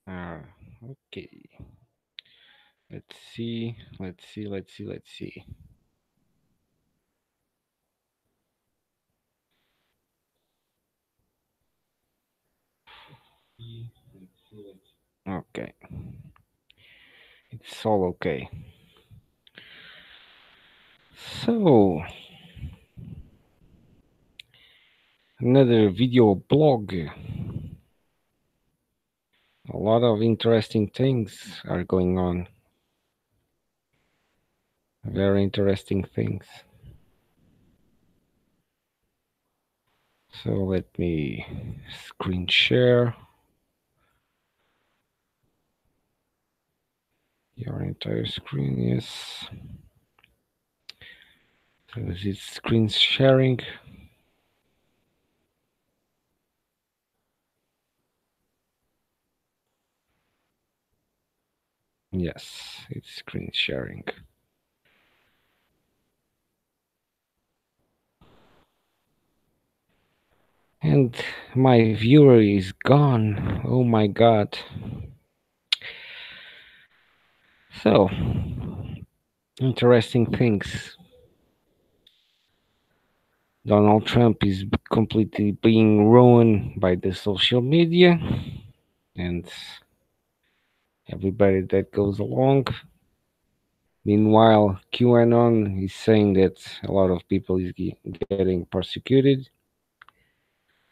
Uh, okay. Let's see. Let's see. Okay. It's all okay. So, another video blog. A lot of interesting things are going on. Very interesting things. So, let me screen share your entire screen. Yes. So, is it screen sharing? Yes, it's screen sharing. And my viewer is gone. Oh my god. So, interesting things. Donald Trump is completely being ruined by the social media and everybody that goes along. Meanwhile, QAnon is saying that a lot of people is getting persecuted.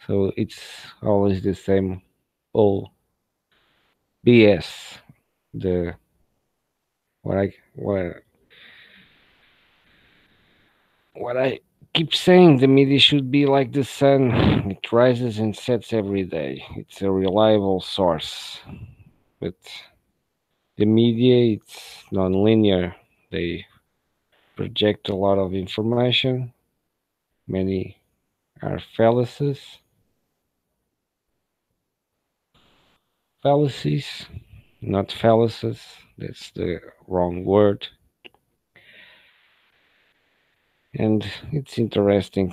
So it's always the same old BS. The what I keep saying, the media should be like the sun. It rises and sets every day. It's a reliable source. But the media, it's non-linear. They project a lot of information. Many are fallacies. Fallacies, not fallacies. That's the wrong word. And it's interesting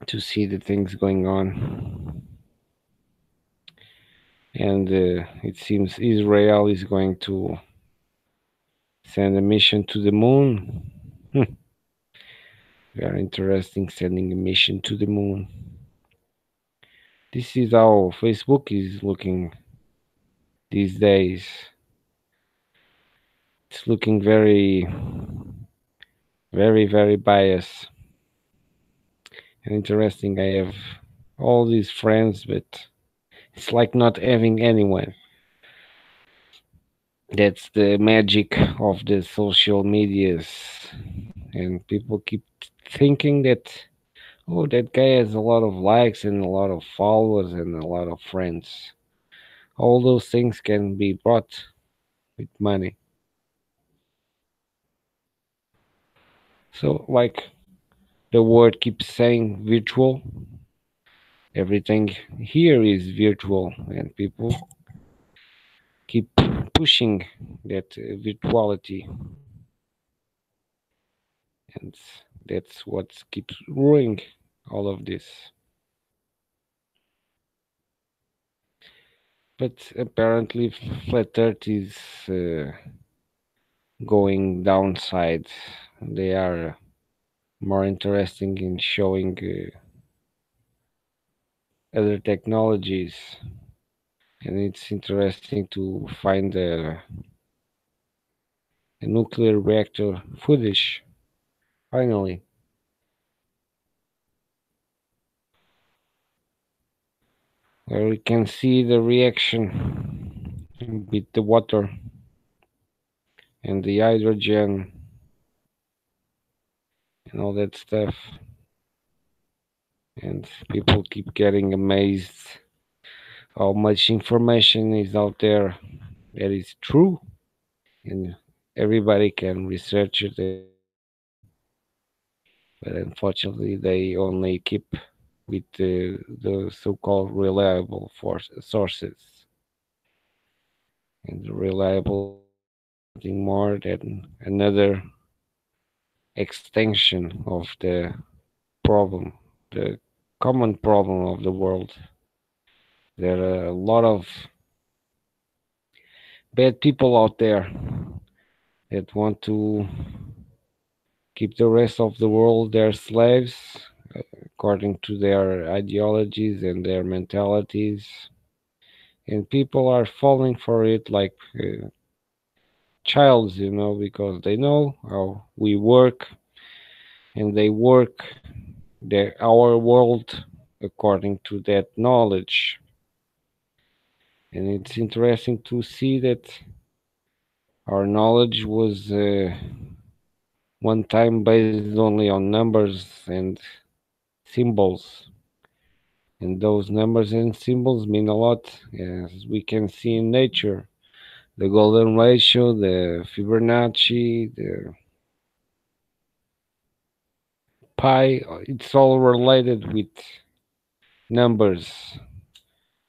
to see the things going on. And it seems Israel is going to send a mission to the moon. Very interesting, sending a mission to the moon. This is how Facebook is looking these days. It's looking very biased and interesting. I have all these friends, but it's like not having anyone. That's the magic of the social medias. And people keep thinking that, oh, that guy has a lot of likes and a lot of followers and a lot of friends. All those things can be bought with money. So, like the word keeps saying virtual, everything here is virtual, and people keep pushing that virtuality, and that's what keeps ruining all of this. But apparently, Flat Earth is going downside. They are more interesting in showing other technologies, and it's interesting to find a nuclear reactor footage finally, where we can see the reaction with the water and the hydrogen and all that stuff. And people keep getting amazed how much information is out there that is true, and everybody can research it. But unfortunately, they only keep with the so-called reliable sources, and reliable nothing more than another extension of the problem, the common problem of the world. There are a lot of bad people out there that want to keep the rest of the world their slaves according to their ideologies and their mentalities. And people are falling for it like childs, because they know how we work and they work our world according to that knowledge. And it's interesting to see that our knowledge was one time based only on numbers and symbols. And those numbers and symbols mean a lot, as we can see in nature. The golden ratio, the Fibonacci, the pi, it's all related with numbers.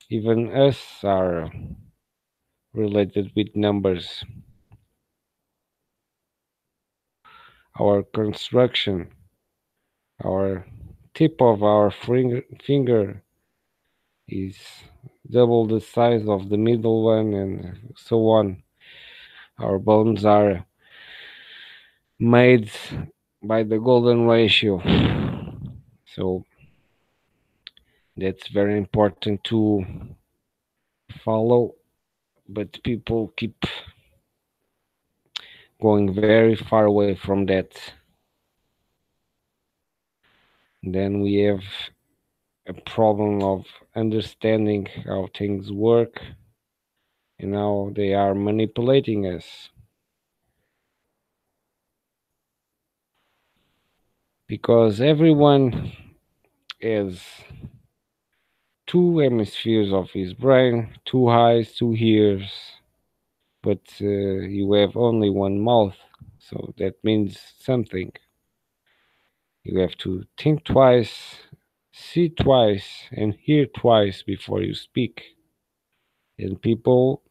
Even us are related with numbers. Our construction, our tip of our finger is double the size of the middle one, and so on. Our bones are made by the golden ratio. So that's very important to follow, but people keep going very far away from that. Then we have a problem of understanding how things work and how they are manipulating us. Because everyone has two hemispheres of his brain, two eyes, two ears, but you have only one mouth, so that means something. You have to think twice, see twice, and hear twice before you speak. And people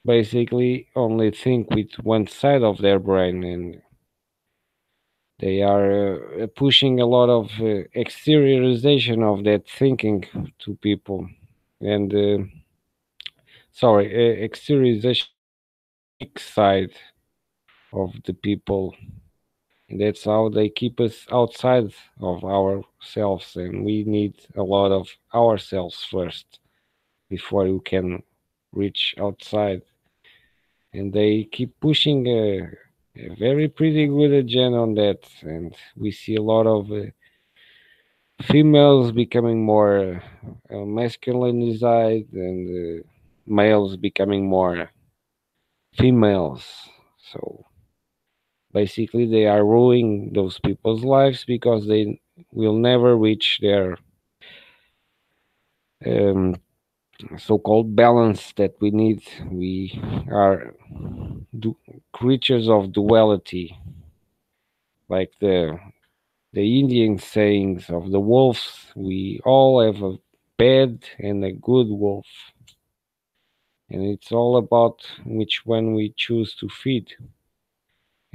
basically only think with one side of their brain, and they are pushing a lot of exteriorization of that thinking to people. And sorry, exteriorization side of the people. And that's how they keep us outside of ourselves, and we need a lot of ourselves first before you can reach outside. And they keep pushing a very pretty good agenda on that, and we see a lot of females becoming more masculinized and males becoming more females. So basically, they are ruining those people's lives because they will never reach their um, so-called balance that we need. We are creatures of duality, like the Indian sayings of the wolves. We all have a bad and a good wolf, and it's all about which one we choose to feed.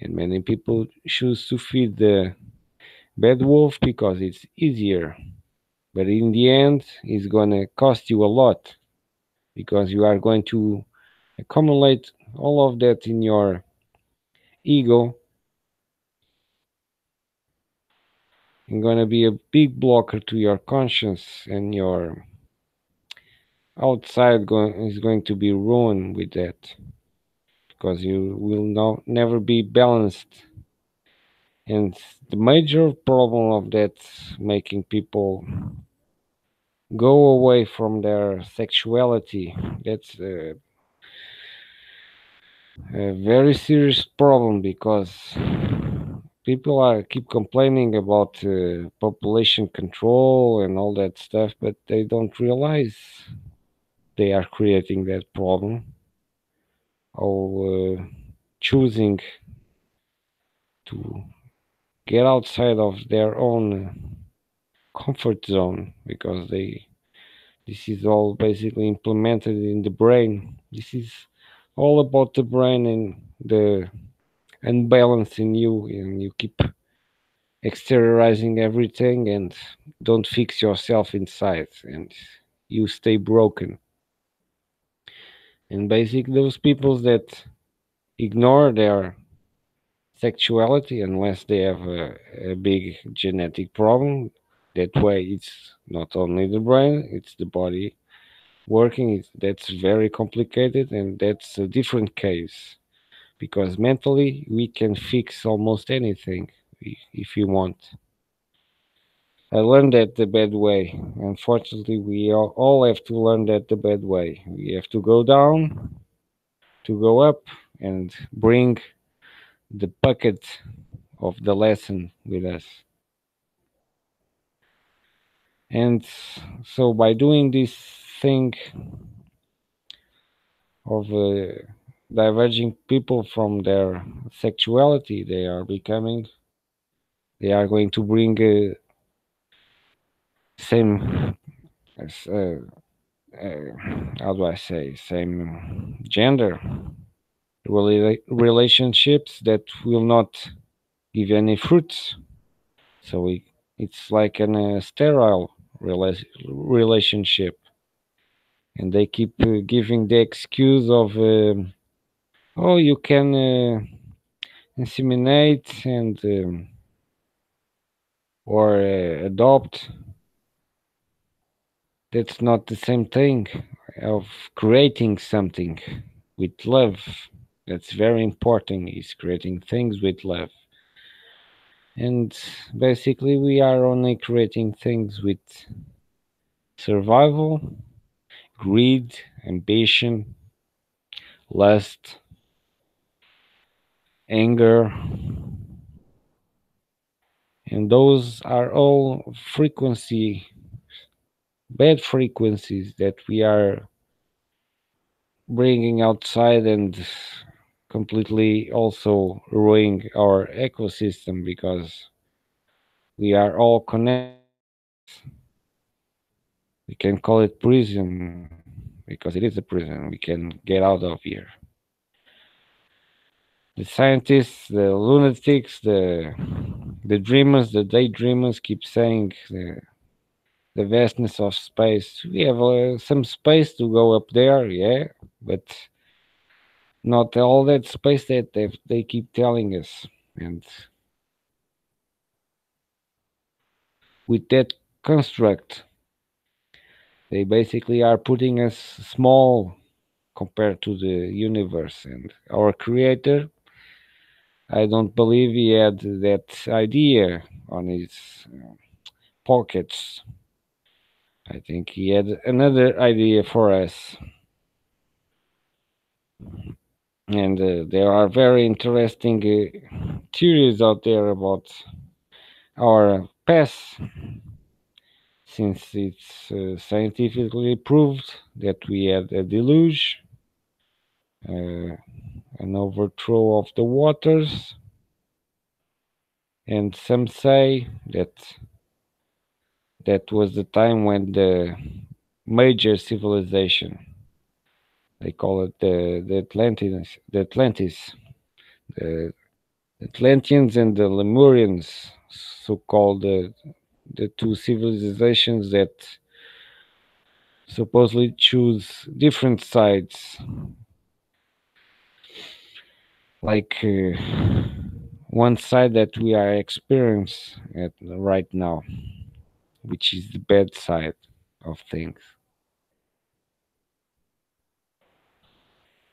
And many people choose to feed the bad wolf because it's easier, but in the end, it's gonna cost you a lot because you are going to accumulate all of that in your ego and gonna be a big blocker to your conscience, and your outside is going to be ruined with that because you will never be balanced. And the major problem of that making people go away from their sexuality, that's a very serious problem because people are keep complaining about population control and all that stuff, but they don't realize they are creating that problem of choosing to get outside of their own comfort zone because they this is all basically implemented in the brain. This is all about the brain and the unbalance in you, and you keep exteriorizing everything and don't fix yourself inside, and you stay broken. And basically, those people that ignore their sexuality unless they have a big genetic problem. That way, it's not only the brain, it's the body working. That's very complicated, and that's a different case because mentally we can fix almost anything if you want. I learned that the bad way. Unfortunately, we all have to learn that the bad way. We have to go down to go up and bring the bucket of the lesson with us. And so, by doing this thing of diverging people from their sexuality, they are going to bring same, uh, how do I say, same gender relationships that will not give any fruits. So it's like an sterile relationship, and they keep giving the excuse of, oh, you can inseminate and or adopt. That's not the same thing of creating something with love. That's very important. Is creating things with love. And basically, we are only creating things with survival, greed, ambition, lust, anger, and those are all bad frequencies that we are bringing outside and completely also ruining our ecosystem because we are all connected. We can call it prison because it is a prison. We can get out of here. The scientists, the lunatics, the dreamers, the daydreamers keep saying the vastness of space. We have some space to go up there, yeah, but not all that space that they keep telling us. And with that construct, they basically are putting us small compared to the universe. And our creator, I don't believe he had that idea on his pockets. I think he had another idea for us. And there are very interesting theories out there about our past, since it's scientifically proved that we had a deluge, uh, an overthrow of the waters, and some say that that was the time when the major civilization, they call it the Atlanteans and the Lemurians, so-called the two civilizations that supposedly choose different sides, like one side that we are experiencing at right now, which is the bad side of things.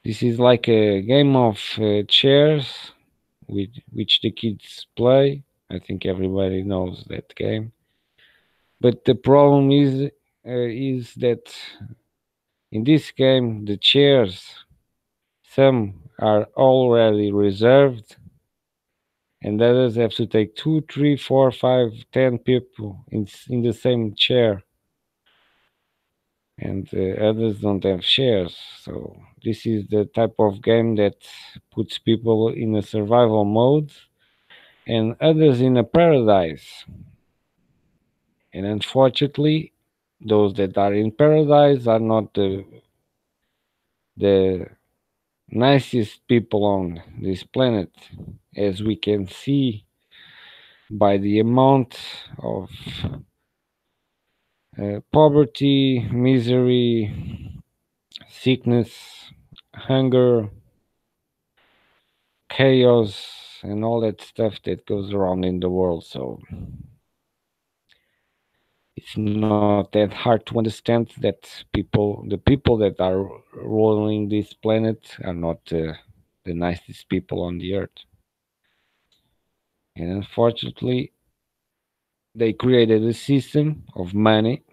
This is like a game of chairs with which the kids play. I think everybody knows that game. But the problem is that in this game the chairs, some are already reserved, and others have to take two, three, four, five, 10 people in the same chair, and others don't have chairs. So this is the type of game that puts people in a survival mode and others in a paradise. And unfortunately, those that are in paradise are not the nicest people on this planet, as we can see by the amount of poverty, misery, sickness, hunger, chaos, and all that stuff that goes around in the world. So it's not that hard to understand that the people that are ruling this planet are not the nicest people on the earth. And unfortunately, they created a system of money,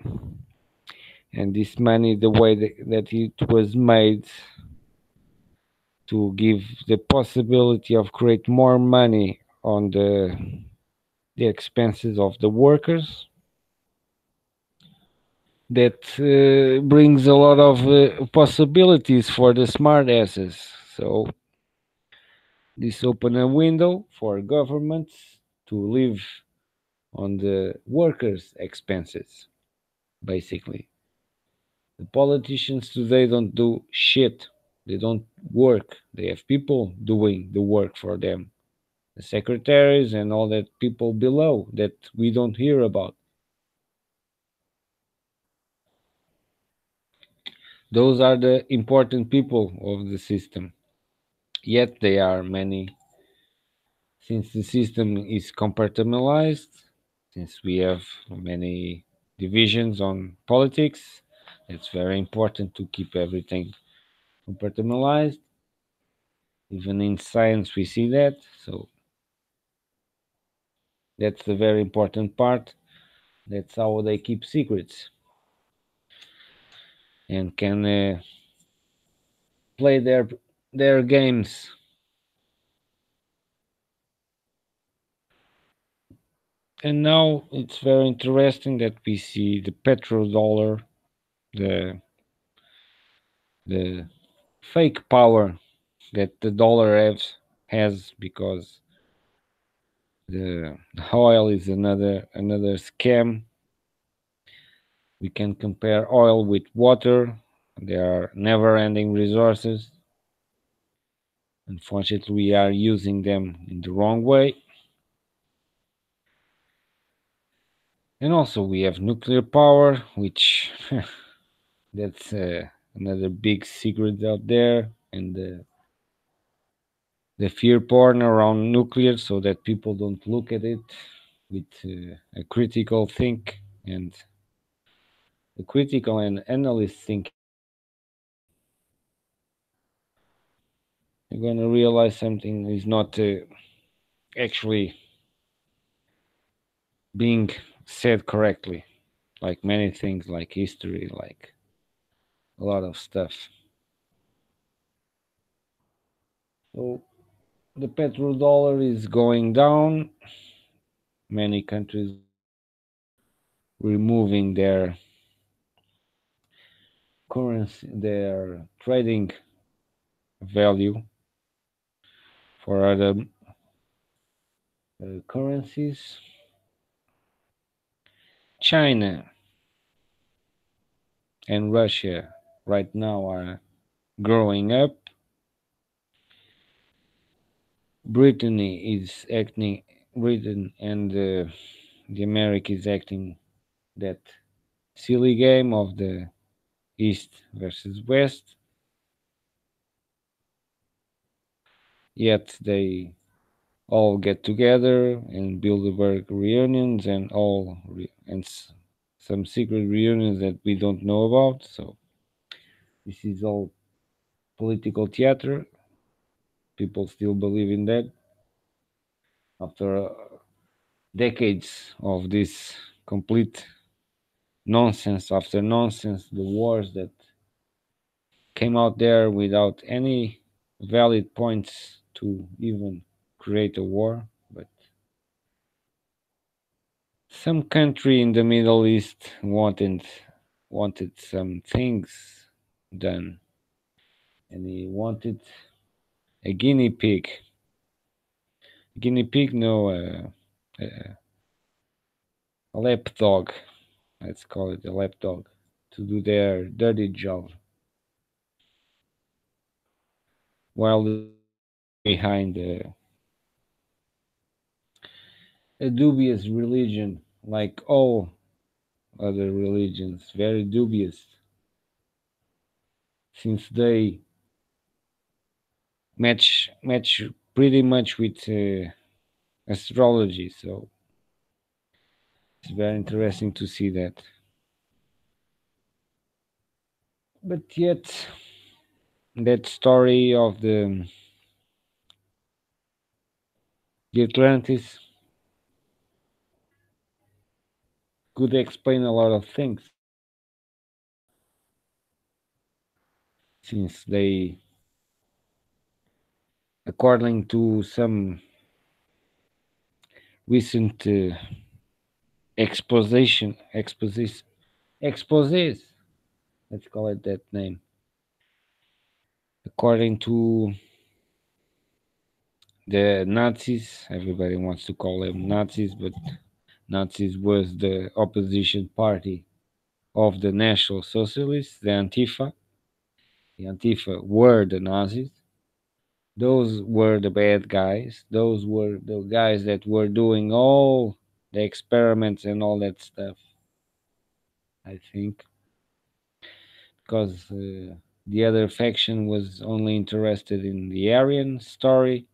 and this money, the way that it was made to give the possibility of create more money on the expenses of the workers, that brings a lot of possibilities for the smart asses. So this open a window for governments to live on the workers' expenses, basically. The politicians today don't do shit. They don't work. They have people doing the work for them. The secretaries and all that people below that we don't hear about. Those are the important people of the system. Yet they are many, since the system is compartmentalized, since we have many divisions on politics, it's very important to keep everything compartmentalized. Even in science, we see that. So that's the very important part. That's how they keep secrets and can play their games. And now it's very interesting that we see the petrodollar, the the fake power that the dollar has because the oil is another scam. We can compare oil with water. They are never-ending resources. Unfortunately, we are using them in the wrong way. And also, we have nuclear power, which that's another big secret out there, and the fear porn around nuclear, so that people don't look at it with a critical think and a critical and analyst think. You're gonna realize something is not actually being said correctly, like many things, like history, like a lot of stuff. So the petrodollar is going down. Many countries removing their currency, their trading value for other currencies. China and Russia right now are growing up. Britain is acting, Britain and the America is acting that silly game of the East versus West. Yet they all get together and Bilderberg reunions and some secret reunions that we don't know about. So this is all political theater. People still believe in that after decades of this complete nonsense after nonsense, the wars that came out there without any valid points to even create a war. But some country in the Middle East wanted some things done, and he wanted a guinea pig. Guinea pig, no, a lapdog. Let's call it a lapdog to do their dirty job, while the behind a dubious religion, like all other religions, very dubious, since they match pretty much with astrology. So it's very interesting to see that. But yet, that story of the Atlantis could explain a lot of things, since they, according to some recent exposes, let's call it that name, according to the Nazis. Everybody wants to call them Nazis, but Nazis was the opposition party of the National Socialists, the Antifa. The Antifa were the Nazis. Those were the bad guys. Those were the guys that were doing all the experiments and all that stuff, I think, because the other faction was only interested in the Aryan story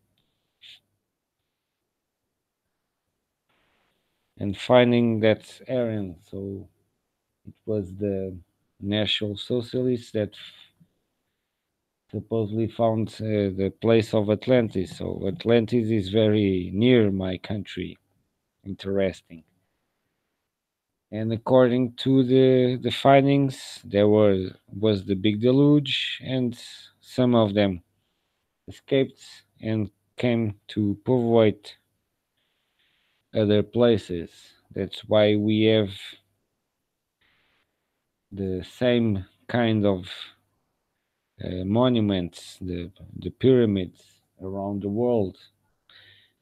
and finding that Aryan. So it was the National Socialists that supposedly found the place of Atlantis. So Atlantis is very near my country. Interesting. And according to the findings, there was the big deluge, and some of them escaped and came to povoate other places. That's why we have the same kind of monuments, the pyramids around the world.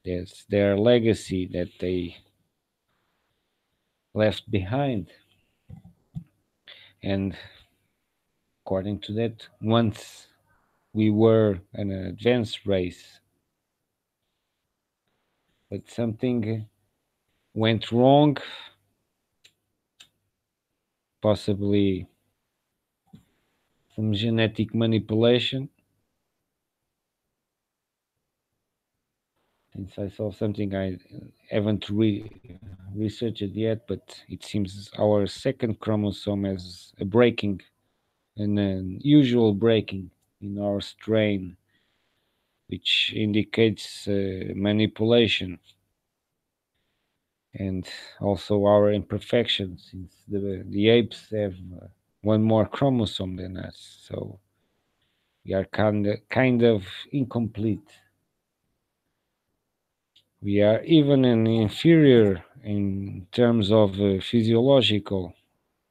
That's their legacy that they left behind. And according to that, once we were an advanced race, but something went wrong, possibly some genetic manipulation. Since I saw something I haven't researched it yet, but it seems our second chromosome has a breaking, an unusual breaking in our strain, which indicates manipulation and also our imperfections, since the apes have one more chromosome than us, so we are kind of incomplete. We are even an inferior in terms of physiological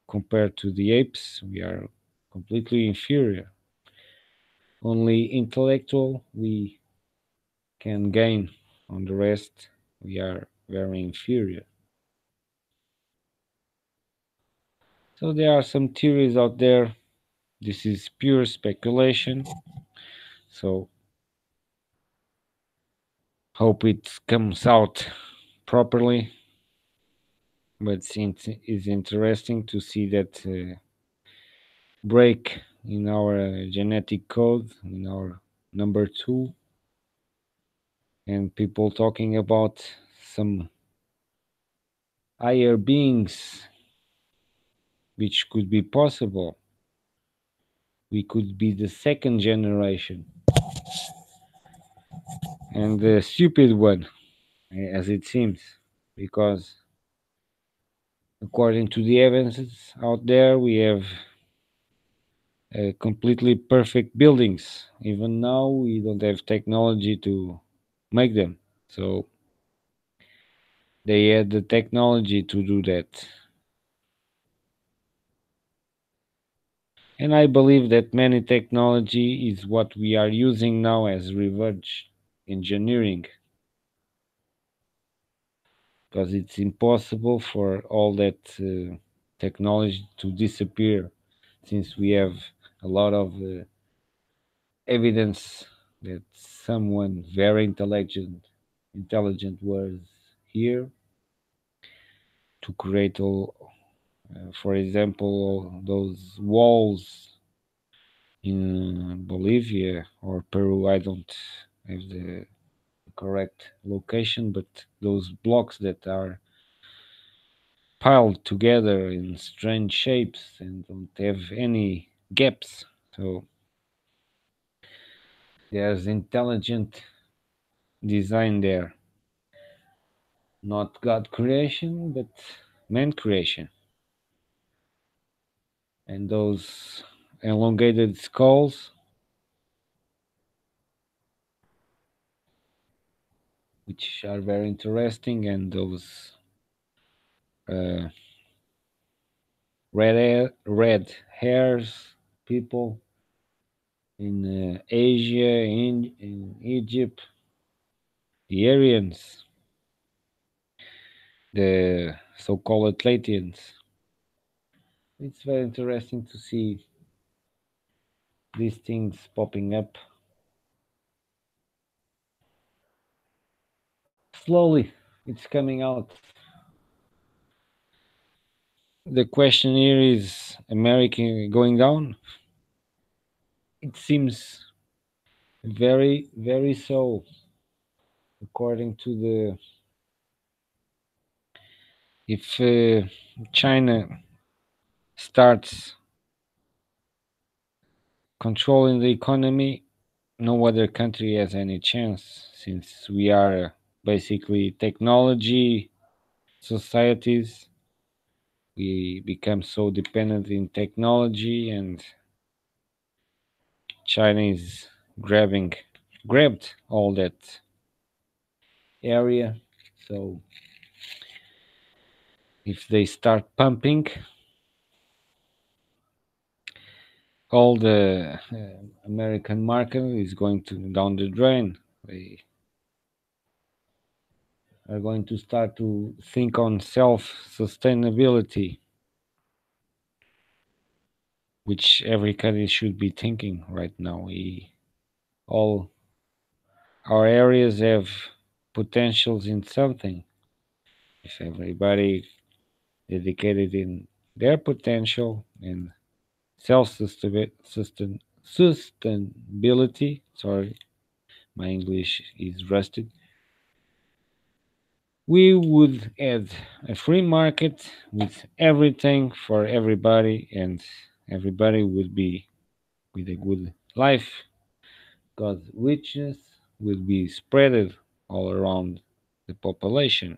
compared to the apes. We are completely inferior. Only intellectual we can gain. On the rest, we are very inferior. So there are some theories out there. This is pure speculation. So hope it comes out properly. But it is interesting to see that break in our genetic code, in our number two, and people talking about some higher beings, which could be possible. We could be the second generation and the stupid one, as it seems, because according to the evidence out there, we have completely perfect buildings. Even now, we don't have technology to make them. So they had the technology to do that. And I believe that many technology is what we are using now as reverse engineering, because it's impossible for all that technology to disappear, since we have a lot of evidence that someone very intelligent was here to create all, for example, those walls in Bolivia or Peru. I don't have the correct location, but those blocks that are piled together in strange shapes and don't have any gaps. So there's intelligent design there. Not God creation, but man creation. And those elongated skulls, which are very interesting, and those uh, red hairs people in Asia, in Egypt, the Aryans, the so-called Atlanteans. It's very interesting to see these things popping up slowly. It's coming out. The question here is America going down? It seems very, very so, according to the. If China starts controlling the economy, no other country has any chance since we are basically technology societies. We become so dependent in technology, and China is grabbed all that area. So if they start pumping, all the American market is going to down the drain. They are going to start to think on self sustainability, which every country should be thinking right now. We all our areas have potentials in something. If everybody dedicated in their potential and self sustainability, sorry, my English is rusted, we would add a free market with everything for everybody, and everybody would be with a good life because richness will be spread all around the population,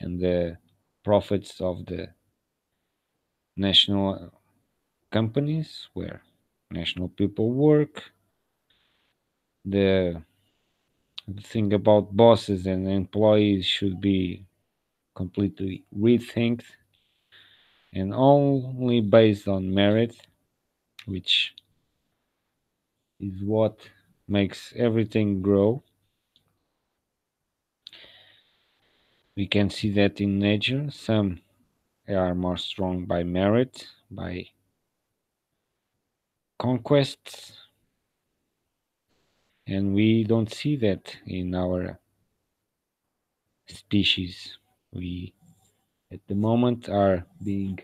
and the profits of the national companies where national people work. The thing about bosses and employees should be completely rethinked and only based on merit, which is what makes everything grow. We can see that in nature. Some are more strong by merit, by conquests, and we don't see that in our species. We, at the moment, are being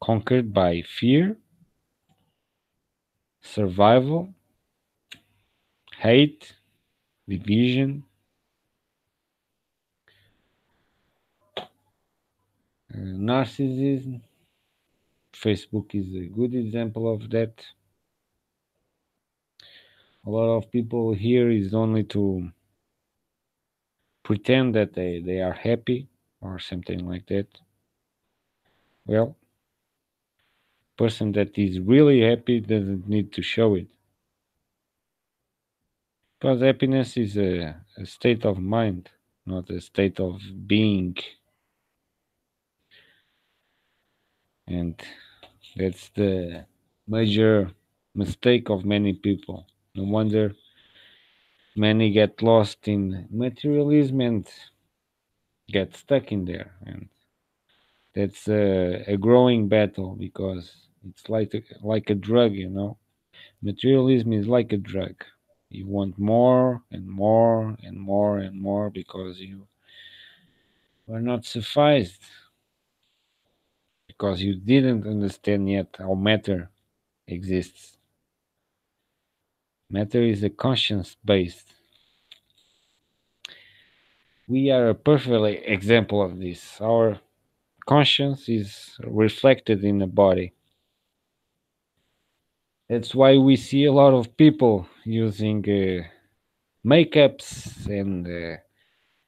conquered by fear, survival, hate, division, narcissism. Facebook is a good example of that. A lot of people here is only to pretend that they are happy or something like that. Well, person that is really happy doesn't need to show it because happiness is a state of mind, not a state of being, and that's the major mistake of many people. No wonder many get lost in materialism and get stuck in there, and that's a growing battle because it's like a drug, you know. Materialism is like a drug. You want more and more and more and more because you are not sufficed, because you didn't understand yet how matter exists. Matter is a conscience based. We are a perfect example of this. Our conscience is reflected in the body. That's why we see a lot of people using makeups and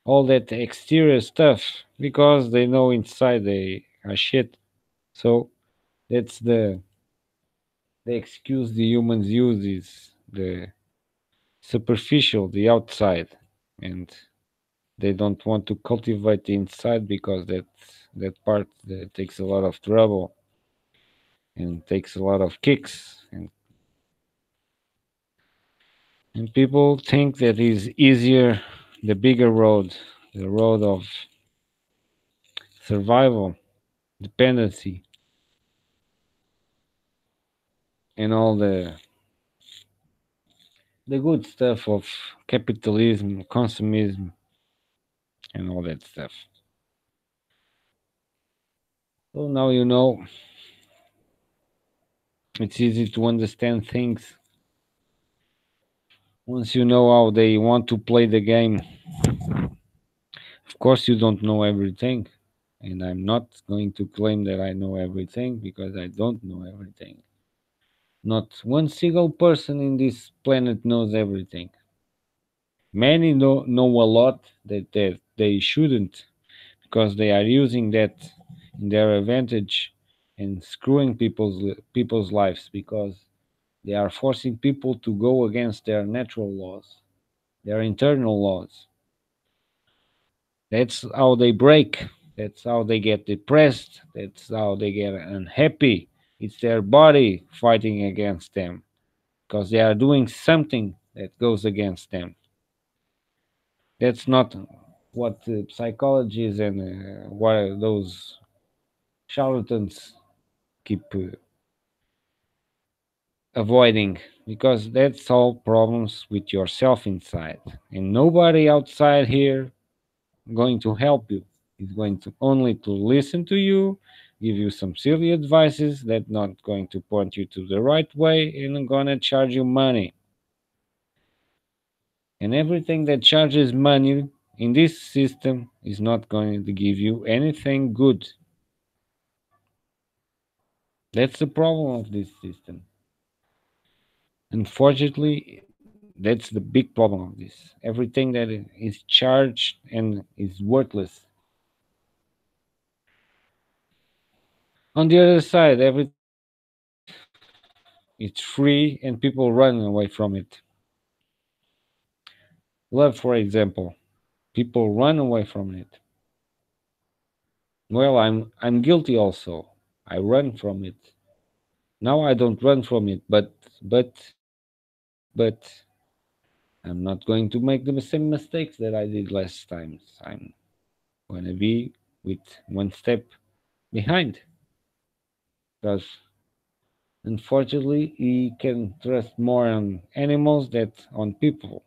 all that exterior stuff because they know inside they are shit. So that's the excuse the humans use is the superficial, the outside, and they don't want to cultivate the inside because that part that takes a lot of trouble and takes a lot of kicks and people think that is easier, the bigger road, the road of survival, dependency, and all the good stuff of capitalism, consumism, and all that stuff. So now you know it's easy to understand things once you know how they want to play the game. Of course, you don't know everything, and I'm not going to claim that I know everything because I don't know everything. Not one single person in this planet knows everything. Many know a lot that they shouldn't because they are using that in their advantage and screwing people's lives because they are forcing people to go against their natural laws, their internal laws. That's how they break. That's how they get depressed. That's how they get unhappy. It's their body fighting against them because they are doing something that goes against them. That's not what psychologists and what those charlatans keep avoiding because that's all problems with yourself inside and nobody outside here going to help you. It's going to only to listen to you, give you some silly advices that not going to point you to the right way and gonna charge you money. And everything that charges money in this system is not going to give you anything good. That's the problem of this system. Unfortunately, that's the big problem of this. Everything that is charged and is worthless. On the other side, everything it's free and people run away from it. Love, for example, people run away from it. Well, I'm guilty also. I run from it. Now I don't run from it, but I'm not going to make the same mistakes that I did last times. I'm going to be with one step behind because unfortunately we can trust more on animals than on people.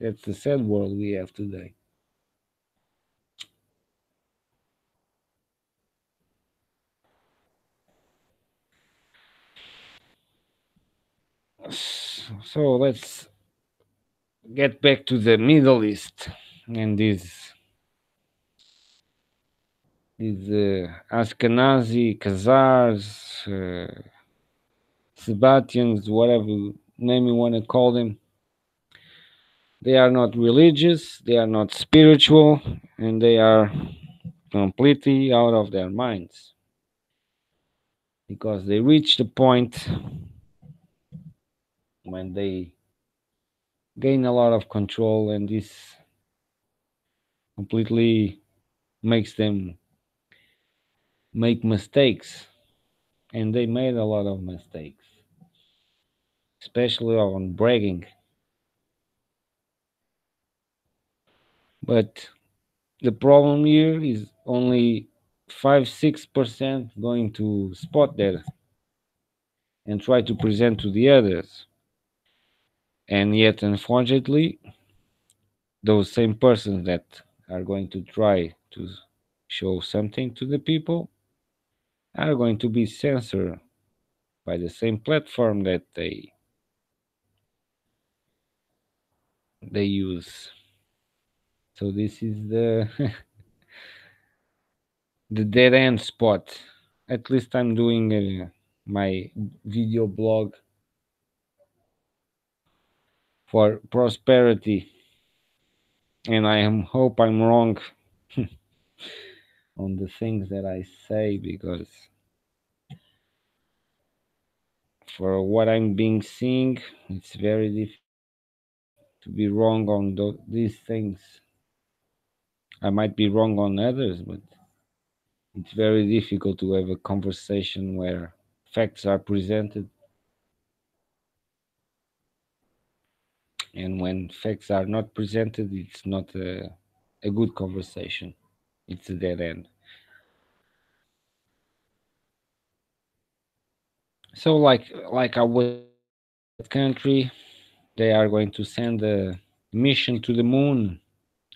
That's the sad world we have today. So let's get back to the Middle East and these Ashkenazi, Khazars, Sabbatians, whatever name you want to call them. They are not religious, they are not spiritual, and they are completely out of their minds because they reach the point when they gain a lot of control, and this completely makes them make mistakes. And they made a lot of mistakes, especially on bragging. But the problem here is only 5-6% going to spot that and try to present to the others. And yet, unfortunately, those same persons that are going to try to show something to the people are going to be censored by the same platform that they use. So this is the the dead end spot. At least I'm doing my video blog for prosperity, and I am hope I'm wrong on the things that I say, because for what I'm being seeing, it's very difficult to be wrong on these things. I might be wrong on others, but it's very difficult to have a conversation where facts are presented, and when facts are not presented, it's not a good conversation. It's a dead end. So, like I was that country, they are going to send a mission to the moon.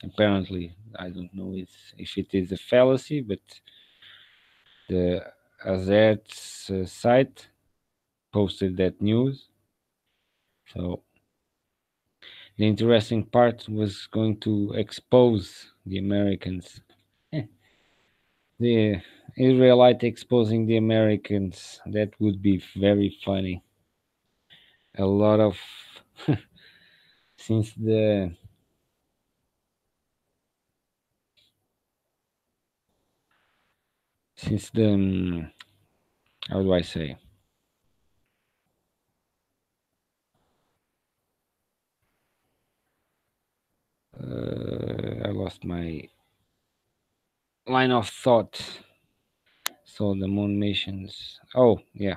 Apparently, I don't know if it is a fallacy, but the Azets site posted that news. So the interesting part was going to expose the Americans. The Israelite exposing the Americans. That would be very funny. A lot of since the how do I say, I lost my line of thought. So the moon missions. Oh yeah,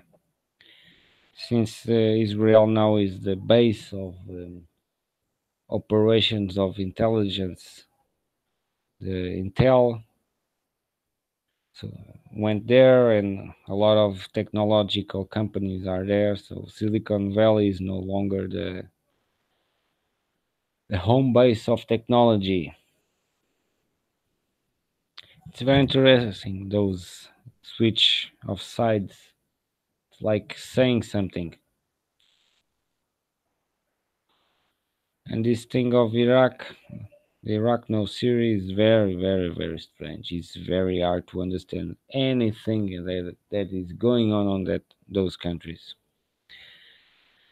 since Israel now is the base of operations of intelligence, the Intel. So went there, and a lot of technological companies are there. So Silicon Valley is no longer the home base of technology. It's very interesting, those switch of sides. It's like saying something. And this thing of Iraq, the Iraq no Syria is very, very, very strange. It's very hard to understand anything that is going on those countries.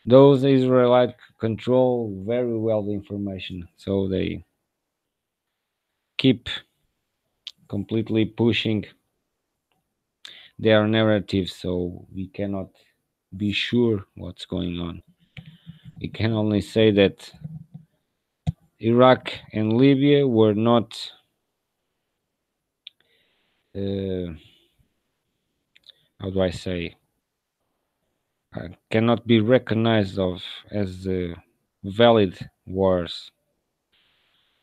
Those Israelites control very well the information, so they keep completely pushing their narrative, so we cannot be sure what's going on. We can only say that Iraq and Libya were not, uh, how do I say, cannot be recognized of as valid wars,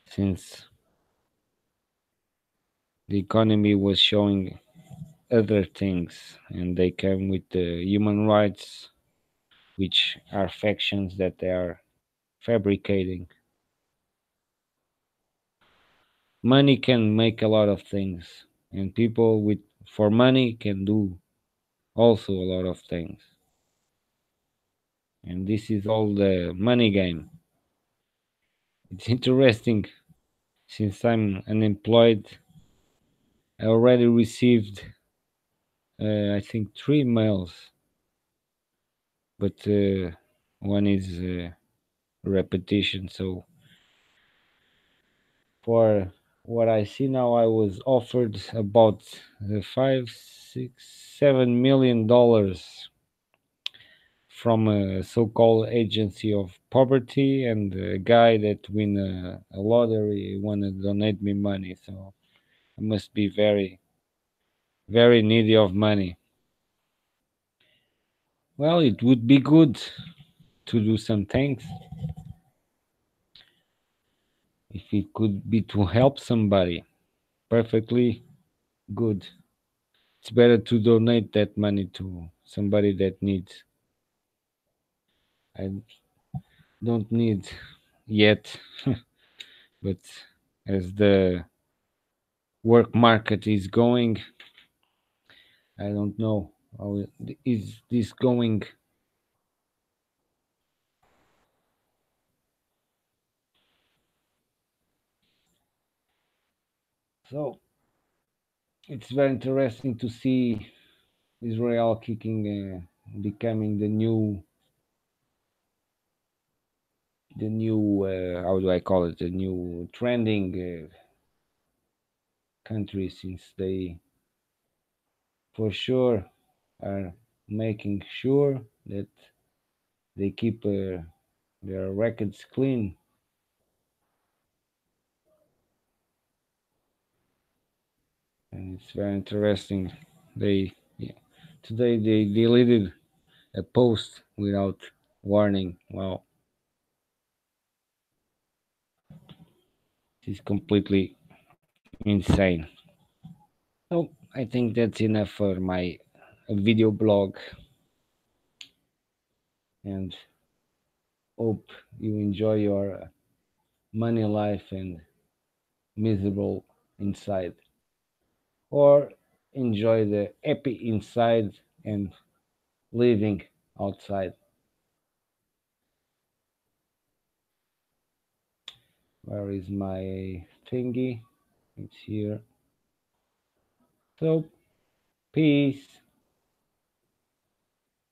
since the economy was showing other things, and they came with the human rights, which are factions that they are fabricating. Money can make a lot of things, and people with for money can do also a lot of things. And this is all the money game. It's interesting, since I'm unemployed. I already received, I think, three mails, but one is repetition. So for what I see now, I was offered about five, six, $7 million from a so-called agency of poverty, and a guy that win a lottery want to donate me money. So I must be very, very needy of money. Well, it would be good to do some things if it could be to help somebody. Perfectly good. It's better to donate that money to somebody that needs. I don't need yet, but as the work market is going, I don't know. How is this going? So it's very interesting to see Israel becoming the new how do I call it, the new trending country, since they for sure are making sure that they keep their records clean. And it's very interesting. They yeah, today they deleted a post without warning. Well, it's completely insane. So I think that's enough for my video blog, and hope you enjoy your money life and miserable inside, or enjoy the happy inside and living outside. Where is my thingy? It's here. So peace.